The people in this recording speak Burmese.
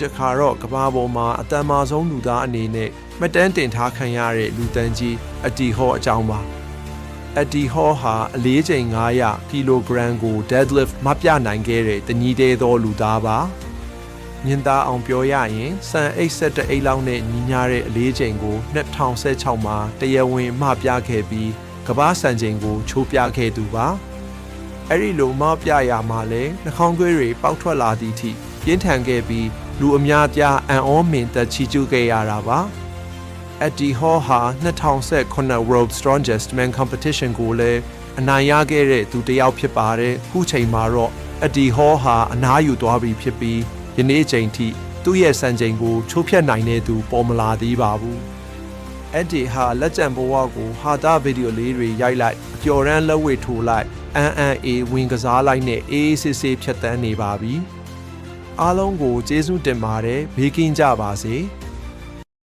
တစ်ခါတော့ကမ္ဘာပေါ်မှာအတန်မာဆုံးလူသားအနေနဲ့မှတ်တမ်းတင်ထားခံရတဲ့လူတန်းကြီးအတီဟောအကြောင်းပါအတီဟောဟာအလေးချိန်900ကီလိုဂရမ်ကို deadlift မပြနိုင်ခဲ့တဲ့တညီသေးသောလူသားပါမြင်သာအောင်ပြောရရင်စံအိတ်ဆက်တအိတ်လောက်နဲ့ညီညာတဲ့အလေးချိန်ကို2016မှာတရားဝင်မှပြခဲ့ပြီးကမ္ဘာစံချိန်ကိုချိုးပြခဲ့သူပါအဲ့ဒီလိုမှပြရမှာလဲနှာခေါင်းသွေးတွေပေါက်ထွက်လာသည့်အထိပြင်းထန်ခဲ့ပြီးလူအများပြားအံ့ဩမင်သက်ချီးကျူးခဲ့ရတာပါအတီဟောဟာ2019 World Strongest Man Competition ကိုလည်းအနိုင်ရခဲ့တဲ့သူတစ်ယောက်ဖြစ်ပါတယ်ခုချိန်မှာတော့အတီဟောဟာအနားယူသွားပြီဖြစ်ပြီးယနေ့ချိန်ထိသူ့ရဲ့စံချိန်ကိုချိုးဖျက်နိုင်တဲ့သူပေါ်မလာသေးပါဘူးအတီဟာလက်ကျန်ဘဝကိုဟာတာဗီဒီယိုလေးတွေရိုက်လိုက်အကျော်ရန်လက်ဝှေ့ထိုးလိုက်MMA ဝင်ကစားလိုက်နဲ့အေးဆေးဆေးဖြတ်တန်းနေပါပြီအားလုံးကိုကျေးဇူးတင်ပါတယ်ဘေးကင်းကြပါစေ